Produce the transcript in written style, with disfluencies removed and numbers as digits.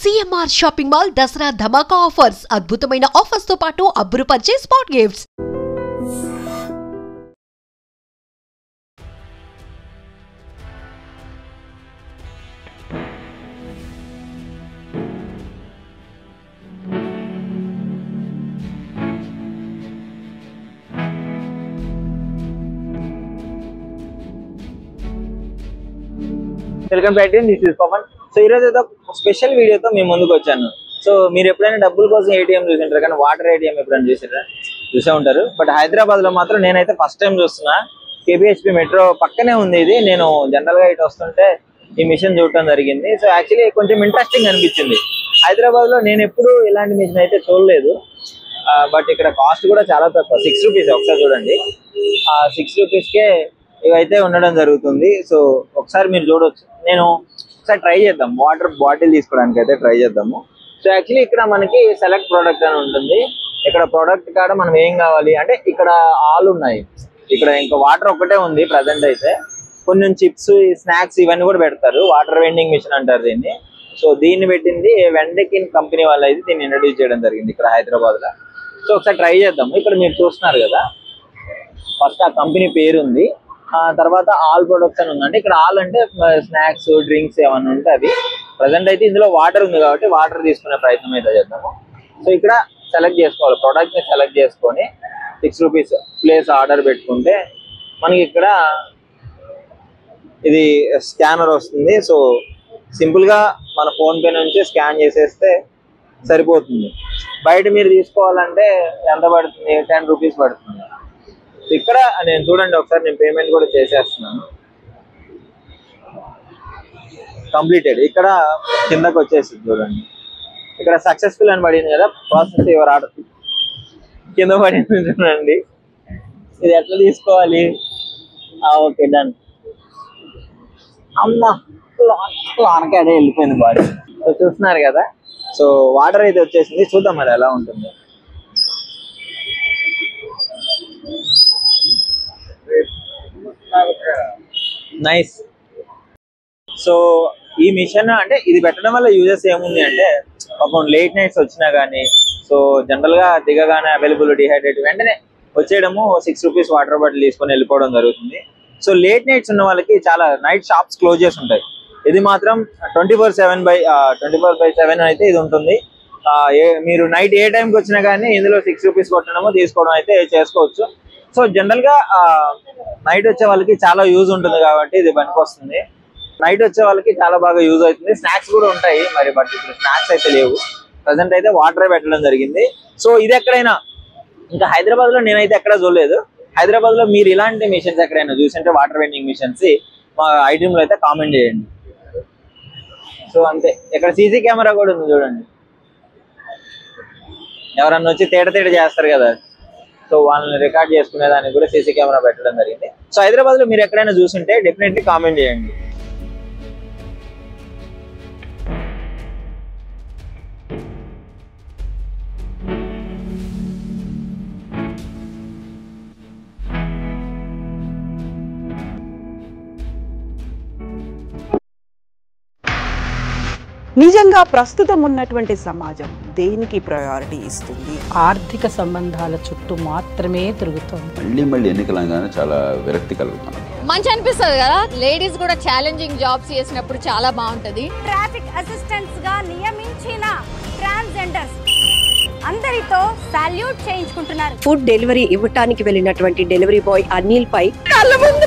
CMR shopping mall Dasara ధమాకా offers అద్భుతమైన offers తో పాటు అబ్బురుపరిచే spot gifts. Welcome back to this is Pavan. So ఈ రోజు స్పెషల్ వీడియోతో మేము ముందుకు వచ్చాను. సో మీరు ఎప్పుడైనా డబ్బుల కోసం ఏటీఎం చూసింటారు, కానీ వాటర్ ఏటీఎం ఎప్పుడైనా చూసే ఉంటారు. బట్ హైదరాబాద్ లో మాత్రం నేనైతే ఫస్ట్ టైం చూస్తున్నా. కేబిహెచ్పి మెట్రో పక్కనే ఉంది ఇది. నేను జనరల్ గా ఇటు వస్తుంటే ఈ మిషన్ చూడటం జరిగింది. సో యాక్చువల్లీ కొంచెం ఇంట్రెస్టింగ్ అనిపించింది. హైదరాబాద్ లో నేను ఎప్పుడు ఇలాంటి మిషన్ అయితే చూడలేదు. బట్ ఇక్కడ కాస్ట్ కూడా చాలా తక్కువ, 6 రూపీస్. ఒకసారి చూడండి, 6 రూపీస్కే ఇవైతే ఉండడం జరుగుతుంది. సో ఒకసారి మీరు చూడవచ్చు. నేను ఒకసారి ట్రై చేద్దాం, వాటర్ బాటిల్ తీసుకోవడానికి అయితే ట్రై చేద్దాము. సో యాక్చువల్లీ ఇక్కడ మనకి సెలెక్ట్ ప్రోడక్ట్ అని ఉంటుంది. ఇక్కడ ప్రోడక్ట్ కాడ మనం ఏం కావాలి అంటే ఇక్కడ ఆల్ ఉన్నాయి. ఇక్కడ ఇంకా వాటర్ ఒకటే ఉంది ప్రజెంట్ అయితే. కొంచెం చిప్స్, స్నాక్స్ ఇవన్నీ కూడా పెడతారు. వాటర్ వెండింగ్ మిషన్ అంటారు దీన్ని. సో దీన్ని పెట్టింది వెండకిన్ కంపెనీ వాళ్ళు అయితే దీన్ని ఇంట్రడ్యూస్ చేయడం జరిగింది ఇక్కడ హైదరాబాద్ లో. సో ఒకసారి ట్రై చేద్దాము. ఇక్కడ మీరు చూస్తున్నారు కదా, ఫస్ట్ ఆ కంపెనీ పేరు ఉంది, తర్వాత ఆల్ ప్రొడక్ట్స్ అని ఉందంటే ఇక్కడ ఆల్ అంటే స్నాక్స్, డ్రింక్స్ ఏమన్నా ఉంటే అవి. ప్రజెంట్ అయితే ఇందులో వాటర్ ఉంది కాబట్టి వాటర్ తీసుకునే ప్రయత్నం అయితే చేద్దాము. సో ఇక్కడ సెలెక్ట్ చేసుకోవాలి, ప్రోడక్ట్ ని సెలెక్ట్ చేసుకొని 6 రూపీస్ ప్లేస్ ఆర్డర్ పెట్టుకుంటే మనకి ఇక్కడ ఇది స్కానర్ వస్తుంది. సో సింపుల్ గా మన ఫోన్ పే నుంచి స్కాన్ చేసేస్తే సరిపోతుంది. బయట మీరు తీసుకోవాలంటే ఎంత పడుతుంది? 10 రూపీస్ పడుతుంది. ఇక్కడ నేను చూడండి ఒకసారి, నేను పేమెంట్ కూడా చేసేస్తున్నాను. కంప్లీటెడ్. ఇక్కడ కిందకు వచ్చేసి చూడండి, ఇక్కడ సక్సెస్ఫుల్ అని పడింది కదా, ప్రాసెస్ యువర్ ఆర్డర్ కింద పడింది చూడండి. ఇది ఎట్లా తీసుకోవాలి? Okay, done. అమ్మా లోనకాడే వెళ్ళిపోయింది బాడీ. సో చూస్తున్నారు కదా, సో వాటర్ అయితే వచ్చేసింది. చూద్దాం మరి ఎలా ఉంటుంది. నైస్. సో ఈ మిషన్ అంటే ఇది పెట్టడం వల్ల యూజెస్ ఏముంది అంటే, పాపం లేట్ నైట్స్ వచ్చినా కానీ, సో జనరల్ గా దిగగానే అవైలబుల్ డిహైడ్రేట్ వెంటనే వచ్చేయడము, 6 రూపీస్ వాటర్ బాటిల్ తీసుకొని వెళ్ళిపోవడం జరుగుతుంది. సో లేట్ నైట్స్ ఉన్న వాళ్ళకి చాలా నైట్ షాప్స్ క్లోజ్ చేసి ఉంటాయి. ఇది మాత్రం 24/7 అయితే ఇది ఉంటుంది. మీరు నైట్ ఏ టైంకి వచ్చినా కానీ ఇందులో 6 రూపీస్ కొట్టడము తీసుకోవడం అయితే చేసుకోవచ్చు. సో జనరల్ గా నైట్ వచ్చే వాళ్ళకి చాలా యూజ్ ఉంటుంది కాబట్టి ఇది పనికి వస్తుంది. నైట్ వచ్చే వాళ్ళకి చాలా బాగా యూజ్ అవుతుంది. స్నాక్స్ కూడా ఉంటాయి మరి, బట్ ఇప్పుడు స్నాక్స్ అయితే లేవు. ప్రజెంట్ అయితే వాటర్ పెట్టడం జరిగింది. సో ఇది ఎక్కడైనా ఇంకా హైదరాబాద్ లో నేనైతే ఎక్కడ చూడలేదు. హైదరాబాద్ లో మీరు ఇలాంటి మిషన్స్ ఎక్కడైనా చూసింటే వాటర్ వెండింగ్ మిషన్స్ మా ఐటమ్ లో అయితే కామెంట్ చేయండి. సో అంతే. ఇక్కడ సీసీ కెమెరా కూడా ఉంది చూడండి. ఎవరన్నా వచ్చి తేడ చేస్తారు కదా, సో వాళ్ళని రికార్డ్ చేసుకునే దానికి కూడా సీసీ కెమెరా పెట్టడం జరిగింది. సో హైదరాబాద్ లో మీరు ఎక్కడైనా చూసుంటే డెఫినెట్లీ కామెంట్ చేయండి. నిజంగా ప్రస్తుతం ఉన్నటువంటి సమాజం దేనికి ప్రయారిటీ ఇస్తుంది? ఆర్థిక సంబంధాల చుట్టూ మాత్రమే తిరుగుతుంది. మళ్ళీ ఎన్నికలంగానే చాలా విరక్తి కలుగుతాను. మంచి అనిపిస్తుంది కదా, లేడీస్ కూడా ఛాలెంజింగ్ జాబ్స్ చేసినప్పుడు చాలా బాగుంటది. ట్రాఫిక్ అసిస్టెంట్స్ గా నియమించిన ట్రాన్స్జెండర్స్ అందరితో సాల్యూట్ చేయించుకుంటున్నారు. ఫుడ్ డెలివరీ ఇవ్వటానికి వెళ్ళినటువంటి డెలివరీ బాయ్ అనిల్ పై కళ్ళ ముందు